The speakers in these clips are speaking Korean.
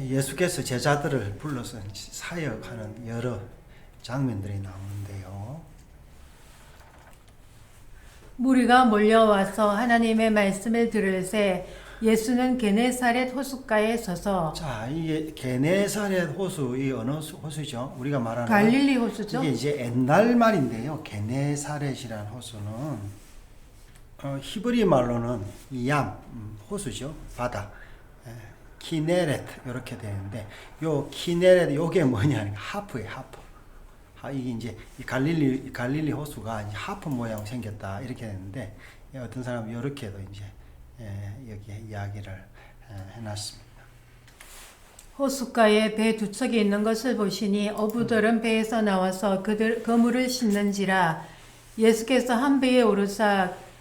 예수께서 제자들을 불러서 사역하는 여러 장면들이 나오는데요. 무리가 몰려와서 하나님의 말씀을 들을새 예수는 게네사렛 호숫가에 서서 자, 이게 게네사렛 호수, 이 어느 호수죠? 우리가 말하는 갈릴리 호수죠. 이게 이제 옛날 말인데요. 게네사렛이라는 호수는 히브리 말로는 얌, 호수죠. 바다. 키네렛 이렇게 되는데 요 키네렛 요게 뭐냐? 하프예요, 하프. 이게 이제 이 갈릴리 호수가 이제 하프 모양 생겼다 이렇게 되는데 어떤 사람은 이렇게도 이제 여기에 이야기를 해놨습니다. 호숫가에 배 두 척이 있는 것을 보시니 어부들은 배에서 나와서 그물을 싣는지라. 예수께서 한 배에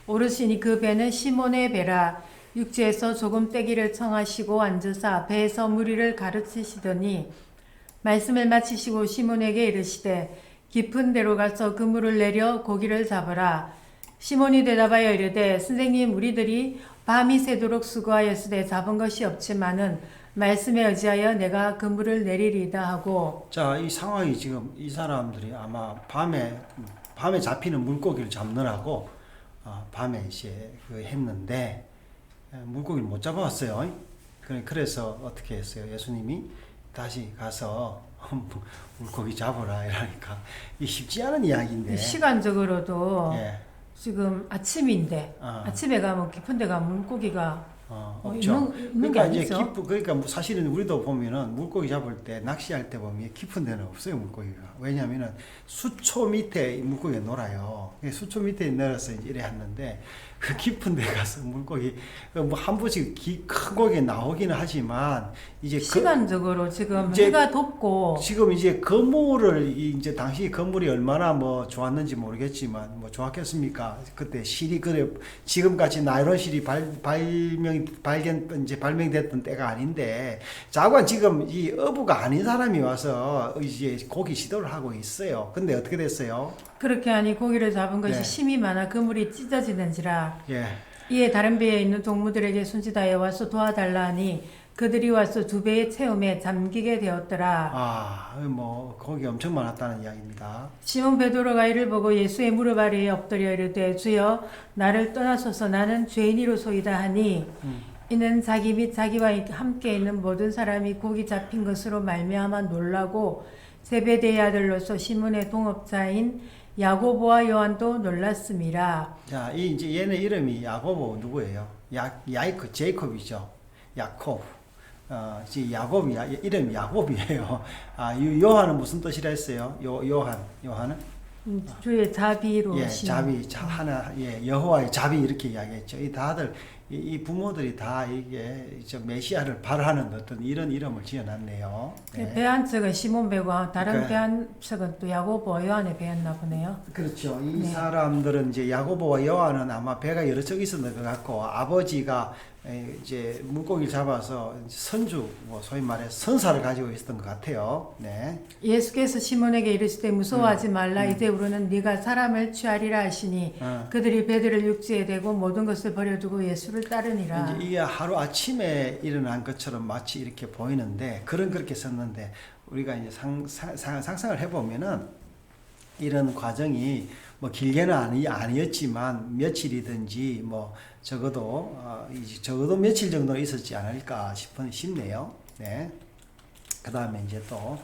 오르시니 그 배는 시몬의 배라. 육지에서 조금 떼기를 청하시고 앉으사 배에서 무리를 가르치시더니 말씀을 마치시고 시몬에게 이르시되 깊은 데로 가서 그물을 내려 고기를 잡으라. 시몬이 대답하여 이르되 선생님, 우리들이 밤이 새도록 수고하였으되 잡은 것이 없지만은 말씀에 의지하여 내가 그물을 내리리다 하고. 자, 이 상황이 지금 이 사람들이 아마 밤에 잡히는 물고기를 잡느라고 밤에 이제 했는데 물고기를 못 잡아왔어요. 그래서 어떻게 했어요? 예수님이 다시 가서 물고기 잡으라 이러니까 이 쉽지 않은 이야기인데 시간적으로도 예. 지금 아침인데 아침에 가면 깊은 데 가면 물고기가 없죠. 있는 게 아니죠. 그러니까 사실은 우리도 보면은 물고기 잡을 때 낚시할 때 보면 깊은 데는 없어요, 물고기가. 왜냐하면은 수초 밑에 물고기가 놀아요. 수초 밑에 놀아서 이제 이래 하는데 그 깊은 데 가서 물고기 뭐 한 번씩 큰 고기 나오기는 하지만 이제 시간적으로 지금 이제 해가 덥고 지금 이제 건물을 이제 당시 건물이 얼마나 뭐 좋았는지 모르겠지만 뭐 좋았겠습니까? 그때 실이 그래 지금같이 나이론 실이 발명됐던 때가 아닌데 자관 지금 이 어부가 아닌 사람이 와서 이제 고기 시도를 하고 있어요. 근데 어떻게 됐어요? 그렇게 하니 고기를 잡은 것이 네. 심이 많아 그물이 찢어지는지라. 예. 이에 다른 배에 있는 동무들에게 손짓하여 와서 도와달라 하니 그들이 와서 두 배의 채움에 잠기게 되었더라. 뭐 고기 엄청 많았다는 이야기입니다. 시몬 베드로가 이를 보고 예수의 무릎 아래에 엎드려 이르되 주여 나를 떠나소서 나는 죄인이로소이다 하니 이는 자기 및 자기와 함께 있는 모든 사람이 고기 잡힌 것으로 말미암아 놀라고 세베대의 아들로서 시몬의 동업자인 야고보와 요한도 놀랐음이라. 자, 이제 얘네 이름이 야고보 누구예요? 제이콥이죠. 야콥. 야곱이 이름이 야곱이에요. 요한은 무슨 뜻이라 했어요? 요한은 주의 자비로 자비 하나 여호와의 자비 이렇게 이야기했죠. 이 다들 이 부모들이 다 이게 메시아를 발하는 어떤 이런 이름을 지어놨네요. 네. 배 한 척은 시몬 배고 다른 그러니까, 배 한 척은 또 야고보 요한의 배였나 보네요. 그렇죠. 이 사람들은 이제 야고보와 요한은 아마 배가 여러 척 있었던 것 같고 아버지가 이제 물고기를 잡아서 선주 뭐 소위 말해 선사를 가지고 있었던 것 같아요. 네. 예수께서 시몬에게 이르시되 무서워하지 말라. 이제 우리는 네가 사람을 취하리라 하시니 그들이 배들을 육지에 대고 모든 것을 버려두고 예수를 따르니라. 이제 이게 하루 아침에 일어난 것처럼 마치 이렇게 보이는데 그렇게 썼는데 우리가 이제 상상을 해보면은 이런 과정이 뭐 길게는 아니었지만 며칠이든지 뭐 적어도 며칠 정도 있었지 않을까 싶네요. 네. 그 다음에 이제 또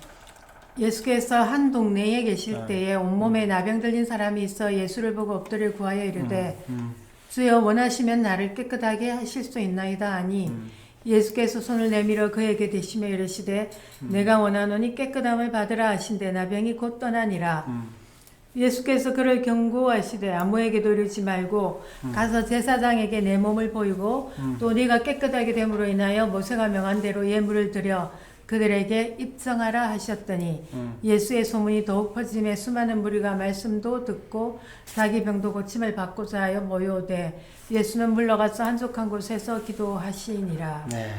예수께서 한 동네에 계실 때에 온몸에 나병 들린 사람이 있어 예수를 보고 엎드려 구하여 이르되 주여 원하시면 나를 깨끗하게 하실 수 있나이다 하니 예수께서 손을 내밀어 그에게 대시며 이르시되 내가 원하노니 깨끗함을 받으라 하신대 나병이 곧 떠나니라. 예수께서 그를 경고하시되 아무에게도 이르지 말고 가서 제사장에게 내 몸을 보이고 또 네가 깨끗하게 됨으로 인하여 모세가 명한 대로 예물을 드려 그들에게 입증하라 하셨더니 예수의 소문이 더욱 퍼짐에 수많은 무리가 말씀도 듣고 자기 병도 고침을 받고자 하여 모여오되 예수는 물러가서 한적한 곳에서 기도하시니라. 네.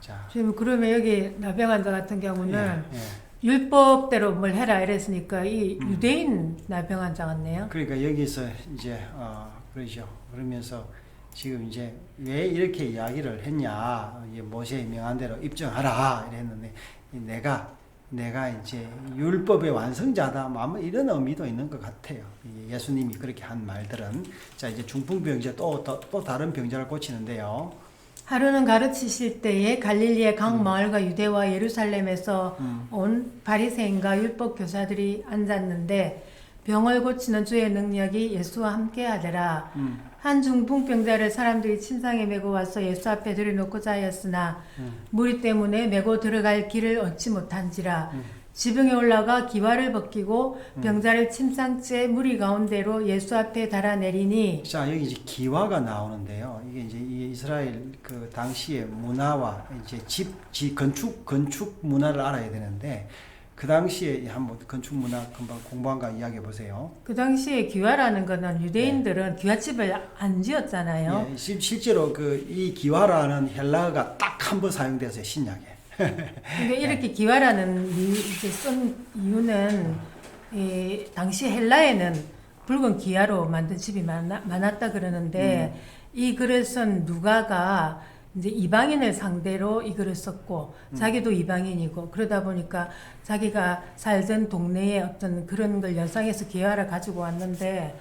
자. 지금 그러면 여기 나병 환자 같은 경우는 율법대로 뭘 해라 이랬으니까 이 유대인 나병 환자 같네요. 그러니까 여기서 이제 그러죠. 그러면서 지금 이제 왜 이렇게 이야기를 했냐, 이제 모세의 명한대로 입증하라 이랬는데 내가 이제 율법의 완성자다, 뭐 아마 이런 의미도 있는 것 같아요. 예수님이 그렇게 한 말들은. 자, 이제 중풍병자 또 다른 병자를 고치는데요. 하루는 가르치실 때에 갈릴리의 각 마을과 유대와 예루살렘에서 온 바리새인과 율법 교사들이 앉았는데 병을 고치는 주의 능력이 예수와 함께 하더라. 한 중풍병자를 사람들이 침상에 메고 와서 예수 앞에 들여놓고자 하였으나 무리 때문에 메고 들어갈 길을 얻지 못한지라. 지붕에 올라가 기와를 벗기고 병자를 침상째 무리 가운데로 예수 앞에 달아내리니. 자, 여기 이제 기와가 나오는데요. 이게 이제 이 이스라엘 그 당시의 문화와 이제 건축 문화를 알아야 되는데, 그 당시에 한번 건축 문화 금방 공부한가 이야기해 보세요. 그 당시에 기와라는 거는 유대인들은 기와집을 안 지었잖아요. 예, 실제로 이 기와라는 헬라어가 딱 한 번 사용돼서 신약에. 근데 이렇게 기와라는 이제 쓴 이유는 당시 헬라에는 붉은 기와로 만든 집이 많았다 그러는데 이 글을 쓴 누가가 이제 이방인을 상대로 이 글을 썼고 자기도 이방인이고 그러다 보니까 자기가 살던 동네에 어떤 그런 걸 연상해서 기와를 가지고 왔는데,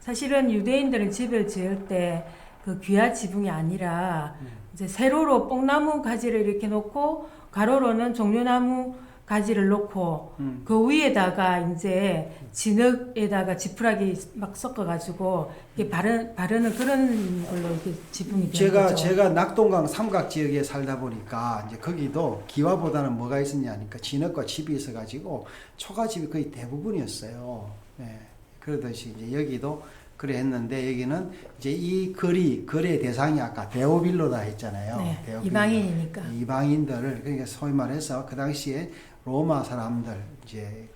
사실은 유대인들은 집을 지을 때 그 귀화 지붕이 아니라 이제 세로로 뽕나무 가지를 이렇게 놓고 가로로는 종려나무 가지를 놓고 그 위에다가 이제 진흙에다가 지푸라기 막 섞어가지고 이게 바르는 그런 걸로 이렇게 지붕이 되는 거죠. 제가 낙동강 삼각 지역에 살다 보니까 이제 거기도 기와보다는 뭐가 있었냐니까 진흙과 칩이 있어가지고 초가집이 거의 대부분이었어요. 예. 그러듯이 이제 여기도 그래 했는데, 여기는 이제 이 거래의 대상이 아까 데오빌로다 했잖아요. 네, 데오빌로. 이방인이니까. 이방인들을, 그러니까 소위 말해서 그 당시에 로마 사람들, 이제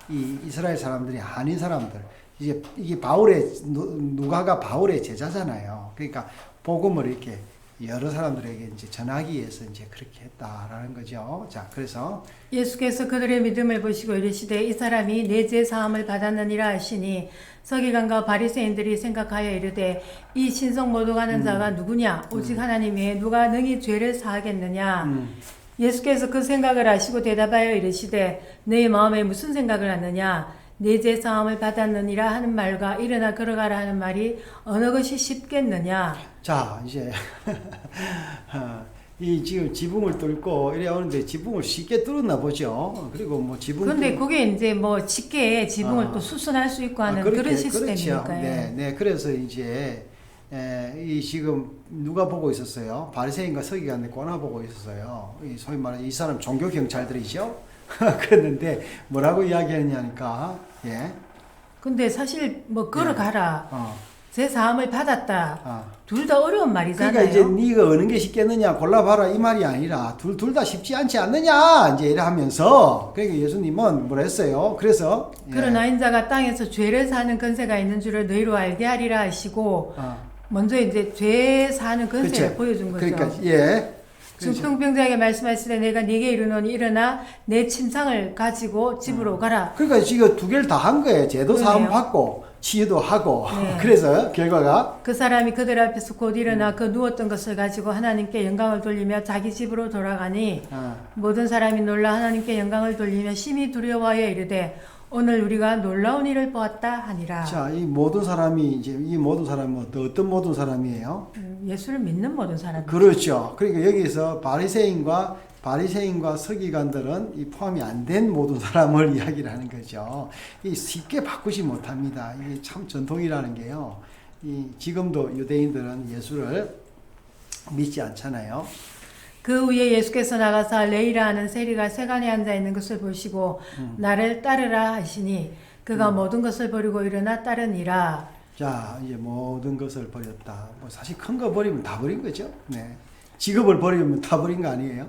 이 이스라엘 사람들이 아닌 사람들, 이제 이게 누가가 바울의 제자잖아요. 그러니까 복음을 이렇게 여러 사람들에게 이제 전하기 위해서 이제 그렇게 했다라는 거죠. 자, 그래서 예수께서 그들의 믿음을 보시고 이르시되 이 사람이 내 죄 사함을 받았느니라 하시니, 서기관과 바리새인들이 생각하여 이르되 이 신성 모독하는 자가 누구냐? 오직 하나님이 누가 능히 죄를 사하겠느냐? 예수께서 그 생각을 아시고 대답하여 이르시되 내 마음에 무슨 생각을 하느냐? 내 죄 사함을 받았느니라 하는 말과 일어나 걸어가라 하는 말이 어느 것이 쉽겠느냐? 자, 이제 이 지금 지붕을 뚫고 이래 오는데 지붕을 쉽게 뚫었나 보죠. 그리고 뭐 지붕. 근데 그게 이제 뭐 쉽게 지붕을 또 수선할 수 있고 하는 그런 시스템이니까요. 그렇죠. 네. 그래서 이제 이 지금 누가 보고 있었어요? 바리새인과 서기관이 꼬나보고 있었어요. 이 소위 말하는 이 사람 종교 경찰들이죠. 그랬는데 뭐라고 이야기했냐니까. 예. 근데 사실 뭐 걸어가라. 제 사함을 받았다. 둘 다 어려운 말이잖아요. 그러니까 이제 네가 어느 게 쉽겠느냐 골라봐라 이 말이 아니라 둘 다 쉽지 않지 않느냐 이제 이래 하면서, 그러니까 예수님은 뭐라 했어요? 그래서 그러나 인자가 땅에서 죄를 사는 건세가 있는 줄을 너희로 알게 하리라 하시고 먼저 이제 죄 사는 건세를 그렇죠. 보여준 거죠. 그러니까 예. 중풍병자에게 말씀하시되 내가 네게 이르노니 일어나 내 침상을 가지고 집으로 가라. 그러니까 지금 두 개를 다 한 거예요. 죄도 사함 그러네요. 받고 치유도 하고. 네. 그래서 결과가 그 사람이 그들 앞에서 곧 일어나 그 누웠던 것을 가지고 하나님께 영광을 돌리며 자기 집으로 돌아가니 모든 사람이 놀라 하나님께 영광을 돌리며 심히 두려워하여 이르되 오늘 우리가 놀라운 일을 보았다 하니라. 자, 이 모든 사람이 이제 이 모든 사람은 어떤 모든 사람이에요? 예수를 믿는 모든 사람. 그렇죠. 그러니까 여기서 바리새인과 서기관들은 이 포함이 안 된 모든 사람을 이야기를 하는 거죠. 이 쉽게 바꾸지 못합니다. 이게 참 전통이라는 게요. 이 지금도 유대인들은 예수를 믿지 않잖아요. 그 후에 예수께서 나가사 레이라 하는 세리가 세간에 앉아 있는 것을 보시고 나를 따르라 하시니 그가 모든 것을 버리고 일어나 따르니라. 자, 이제 모든 것을 버렸다. 뭐 사실 큰 거 버리면 다 버린 거죠. 네. 직업을 버리면 다 버린 거 아니에요?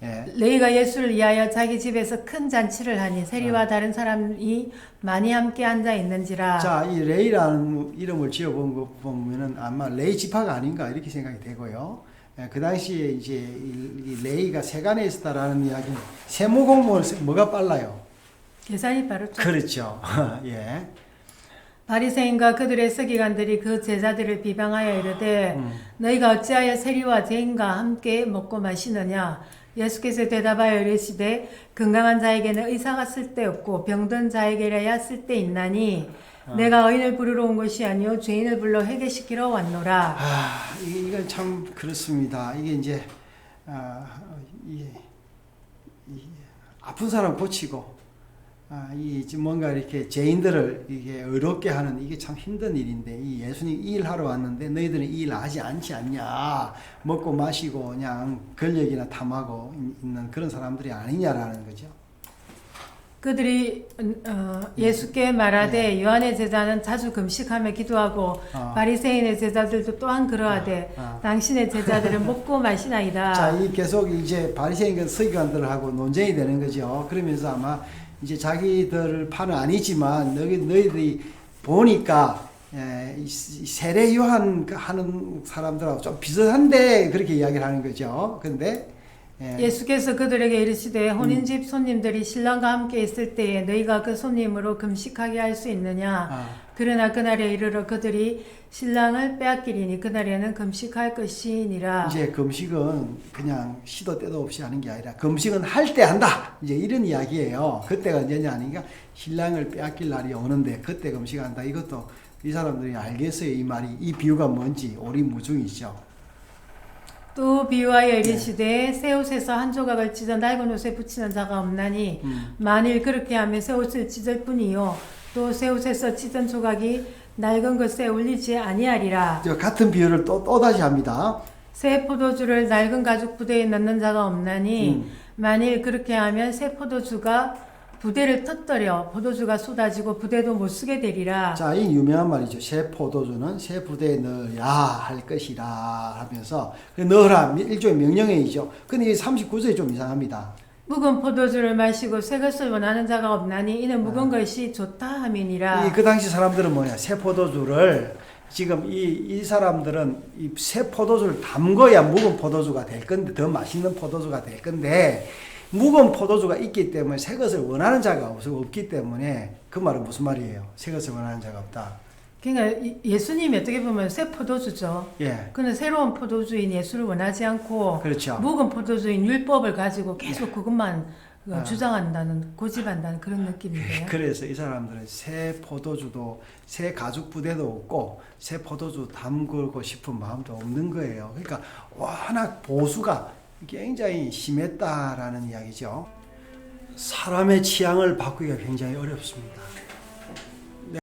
예. 레이가 예수를 위하여 자기 집에서 큰 잔치를 하니 세리와 다른 사람이 많이 함께 앉아 있는지라. 자, 이 레이라는 이름을 지어본 거 보면은 아마 레이 지파가 아닌가 이렇게 생각이 되고요. 예, 그 당시에 이제 이 레이가 세간에 있었다라는 이야기는 세무 공무원 뭐가 빨라요? 계산이 바로 그렇죠. 예. 바리새인과 그들의 서기관들이 그 제자들을 비방하여 이르되 너희가 어찌하여 세리와 죄인과 함께 먹고 마시느냐. 예수께서 대답하여 이르시되 건강한 자에게는 의사가 쓸데없고 병든 자에게라야 쓸데있나니 내가 의인을 부르러 온 것이 아니요 죄인을 불러 회개시키러 왔노라. 이건 참 그렇습니다. 이게 이제 아픈 사람 고치고 이 뭔가 이렇게 죄인들을 이게 의롭게 하는 이게 참 힘든 일인데 이 예수님 이 일하러 왔는데 너희들은 이 일 하지 않지 않냐. 먹고 마시고 그냥 권력이나 탐하고 있는 그런 사람들이 아니냐라는 거죠. 그들이 예수께 말하되 요한의 제자는 자주 금식하며 기도하고 바리새인의 제자들도 또한 그러하되 당신의 제자들은 먹고 마시나이다. 자, 이 계속 이제 바리새인과 서기관들하고 논쟁이 되는 거죠. 그러면서 아마 이제 자기들 판은 아니지만 너희들이 보니까 세례 요한 하는 사람들하고 좀 비슷한데 그렇게 이야기를 하는 거죠. 근데 예수께서 그들에게 이르시되 혼인집 손님들이 신랑과 함께 있을 때에 너희가 그 손님으로 금식하게 할 수 있느냐. 그러나 그날에 이르러 그들이 신랑을 빼앗기리니 그날에는 금식할 것이니라. 이제 금식은 그냥 시도 때도 없이 하는 게 아니라 금식은 할 때 한다. 이제 이런 이야기예요. 그때가 언제냐 하니까 신랑을 빼앗길 날이 오는데 그때 금식한다. 이것도 이 사람들이 알겠어요. 이 말이 이 비유가 뭔지 오리무중이죠. 또 비유하여 이르시되 새 옷에서 한 조각을 찢어 낡은 옷에 붙이는 자가 없나니 만일 그렇게 하면 새 옷을 찢을 뿐이요 또 새 옷에서 찢은 조각이 낡은 것에 올리지 아니하리라. 같은 비유를 또 다시 합니다. 새 포도주를 낡은 가죽 부대에 넣는 자가 없나니 만일 그렇게 하면 새 포도주가 부대를 터뜨려 포도주가 쏟아지고 부대도 못 쓰게 되리라. 자, 이 유명한 말이죠. 새 포도주는 새 부대에 넣어야 할 것이라 하면서 넣으라 일종의 명령이죠. 근데 이 39절이 좀 이상합니다. 묵은 포도주를 마시고 새 것을 원하는 자가 없나니 이는 묵은 것이 좋다 함이니라. 그 당시 사람들은 뭐냐? 새 포도주를 지금 이 사람들은 이 새 포도주를 담궈야 묵은 포도주가 될 건데 더 맛있는 포도주가 될 건데 묵은 포도주가 있기 때문에 새 것을 원하는 자가 없기 때문에 그 말은 무슨 말이에요? 새 것을 원하는 자가 없다. 그러니까 예수님이 어떻게 보면 새 포도주죠. 예. 그는 새로운 포도주인 예수를 원하지 않고 그렇죠. 묵은 포도주인 율법을 가지고 계속 그것만 주장한다는 고집한다는 그런 느낌인데요. 그래서 이 사람들은 새 포도주도 새 가죽 부대도 없고 새 포도주 담그고 싶은 마음도 없는 거예요. 그러니까 워낙 보수가 굉장히 심했다라는 이야기죠. 사람의 취향을 바꾸기가 굉장히 어렵습니다.